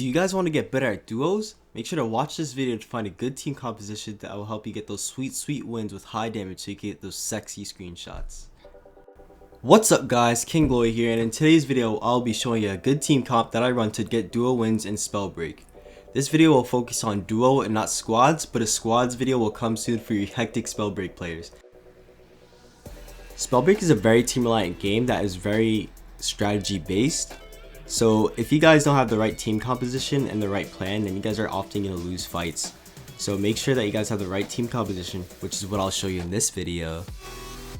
Do you guys want to get better at duos? Make sure to watch this video to find a good team composition that will help you get those sweet wins with high damage so you can get those sexy screenshots. What's up guys, King Glory here, and in today's video I'll be showing you a good team comp that I run to get duo wins in Spellbreak. This video will focus on duo and not squads, but a squads video will come soon for your hectic Spellbreak players. Spellbreak is a very team reliant game that is very strategy based. So if you guys don't have the right team composition and the right plan, then you guys are often going to lose fights. So make sure that you guys have the right team composition, which is what I'll show you in this video.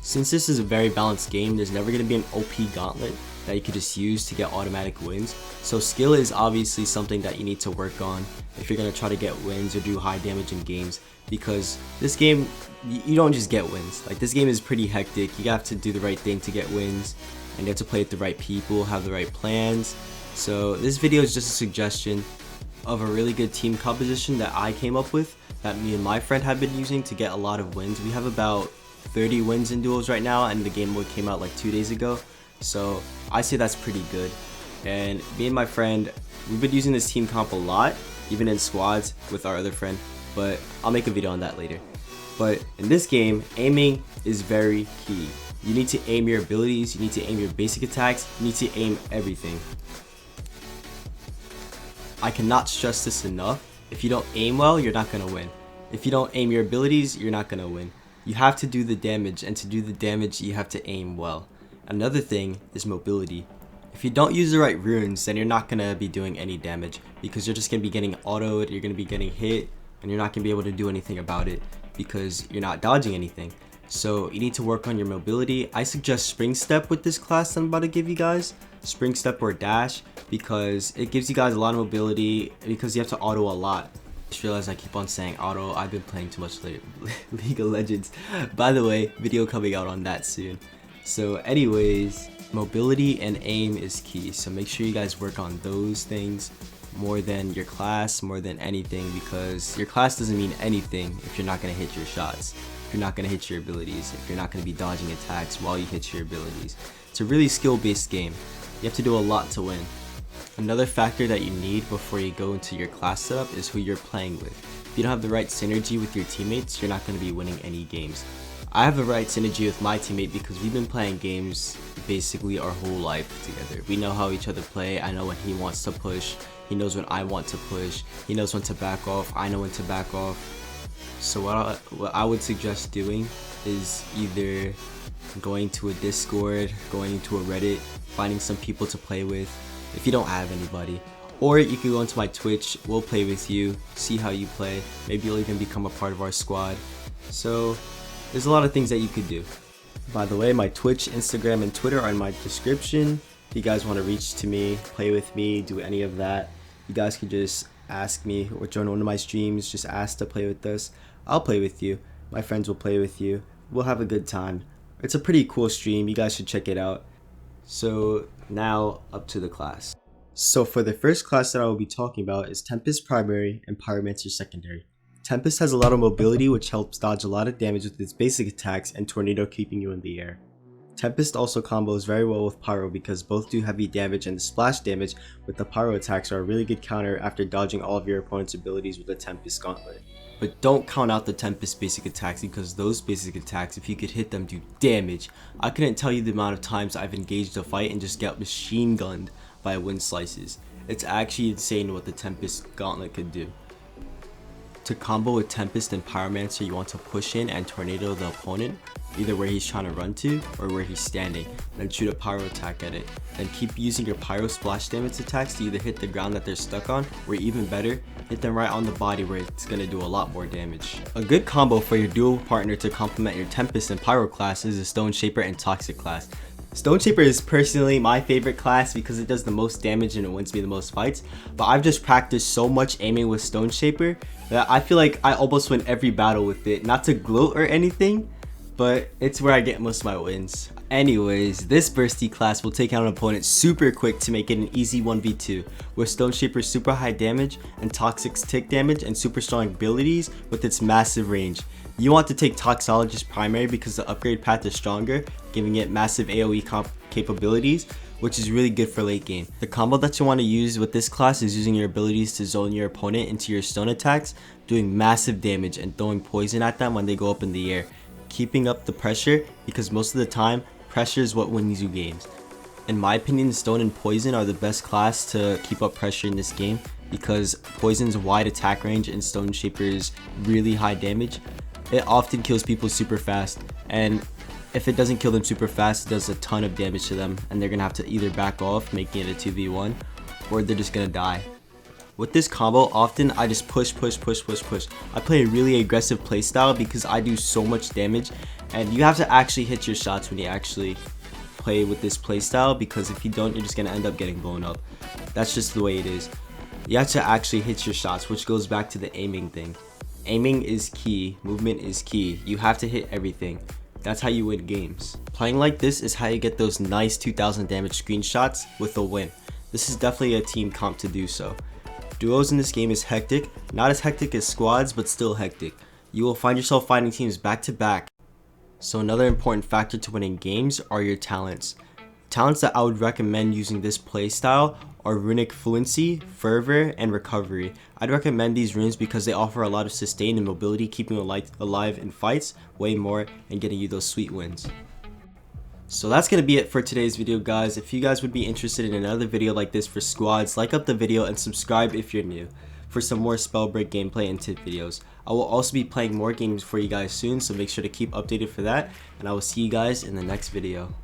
Since this is a very balanced game, there's never going to be an OP gauntlet that you could just use to get automatic wins. So skill is obviously something that you need to work on if you're going to try to get wins or do high damage in games, because this game, you don't just get wins. Like, this game is pretty hectic. You have to do the right thing to get wins, and you have to play with the right people, have the right plans. So this video is just a suggestion of a really good team composition that I came up with, that me and my friend have been using to get a lot of wins. We have about 30 wins in duos right now, and the game mode came out like 2 days ago. So I say that's pretty good. And me and my friend, we've been using this team comp a lot, even in squads with our other friend, but I'll make a video on that later. But in this game, aiming is very key. You need to aim your abilities, you need to aim your basic attacks, you need to aim everything. I cannot stress this enough. If you don't aim well, you're not going to win. If you don't aim your abilities, you're not going to win. You have to do the damage, and to do the damage, you have to aim well. Another thing is mobility. If you don't use the right runes, then you're not going to be doing any damage, because you're just going to be getting autoed, you're going to be getting hit, and you're not going to be able to do anything about it because you're not dodging anything. So you need to work on your mobility. I suggest Spring Step with this class I'm about to give you guys. Spring Step or Dash, because it gives you guys a lot of mobility, because you have to auto a lot. I just realized I keep on saying auto. I've been playing too much League of Legends. By the way, video coming out on that soon. So anyways, mobility and aim is key. So make sure you guys work on those things more than your class, more than anything, because your class doesn't mean anything if you're not going to hit your shots. You're not going to hit your abilities, if you're not going to be dodging attacks while you hit your abilities. It's a really skill-based game. You have to do a lot to win. Another factor that you need before you go into your class setup is who you're playing with. If you don't have the right synergy with your teammates, you're not going to be winning any games. I have the right synergy with my teammate because we've been playing games basically our whole life together. We know how each other play. I know when he wants to push. He knows when I want to push. He knows when to back off. I know when to back off. So what I would suggest doing is either going to a Discord, going to a Reddit, finding some people to play with if you don't have anybody. Or you can go into my Twitch, we'll play with you, see how you play. Maybe you'll even become a part of our squad. So there's a lot of things that you could do. By the way, my Twitch, Instagram, and Twitter are in my description. If you guys want to reach to me, play with me, do any of that, you guys can just ask me or join one of my streams. Just ask to play with us. I'll play with you. My friends will play with you. We'll have a good time. It's a pretty cool stream. You guys should check it out. So now up to the class. So for the first class that I will be talking about is Tempest primary and Pyromancer secondary. Tempest has a lot of mobility, which helps dodge a lot of damage with its basic attacks and Tornado keeping you in the air. Tempest also combos very well with Pyro because both do heavy damage, and the splash damage with the Pyro attacks are a really good counter after dodging all of your opponent's abilities with the Tempest gauntlet. But don't count out the Tempest basic attacks, because those basic attacks, if you could hit them, do damage. I couldn't tell you the amount of times I've engaged a fight and just got machine gunned by wind slices. It's actually insane what the Tempest gauntlet could do. To combo with Tempest and Pyromancer, you want to push in and tornado the opponent, either where he's trying to run to or where he's standing, then shoot a Pyro attack at it. Then keep using your Pyro splash damage attacks to either hit the ground that they're stuck on, or even better, hit them right on the body where it's going to do a lot more damage. A good combo for your duo partner to complement your Tempest and Pyro class is the Stoneshaper and Toxic class. Stoneshaper is personally my favorite class because it does the most damage and it wins me the most fights, but I've just practiced so much aiming with Stoneshaper that I feel like I almost win every battle with it. Not to gloat or anything, but it's where I get most of my wins. Anyways, this bursty class will take out an opponent super quick to make it an easy 1v2, with Stoneshaper's super high damage and Toxic's tick damage and super strong abilities with its massive range. You want to take Toxologist primary because the upgrade path is stronger, giving it massive AoE capabilities, which is really good for late game. The combo that you want to use with this class is using your abilities to zone your opponent into your stone attacks, doing massive damage and throwing poison at them when they go up in the air, keeping up the pressure, because most of the time pressure is what wins you games. In my opinion, stone and poison are the best class to keep up pressure in this game, because poison's wide attack range and Stoneshaper's really high damage. It often kills people super fast, and if it doesn't kill them super fast, it does a ton of damage to them, and they're gonna have to either back off, making it a 2v1, or they're just gonna die. With this combo, often I just push. I play a really aggressive playstyle because I do so much damage, and you have to actually hit your shots when you actually play with this playstyle, because if you don't, you're just gonna end up getting blown up. That's just the way it is. You have to actually hit your shots, which goes back to the aiming thing. Aiming is key, movement is key. You have to hit everything. That's how you win games. Playing like this is how you get those nice 2000 damage screenshots with a win. This is definitely a team comp to do so. Duos in this game is hectic, not as hectic as squads, but still hectic. You will find yourself fighting teams back to back. So another important factor to winning games are your talents. Talents that I would recommend using this playstyle are Runic Fluency, Fervor, and Recovery. I'd recommend these runes because they offer a lot of sustain and mobility, keeping you alive in fights way more and getting you those sweet wins. So that's going to be it for today's video, guys. If you guys would be interested in another video like this for squads, like up the video and subscribe if you're new for some more Spellbreak gameplay and tip videos. I will also be playing more games for you guys soon, so make sure to keep updated for that, and I will see you guys in the next video.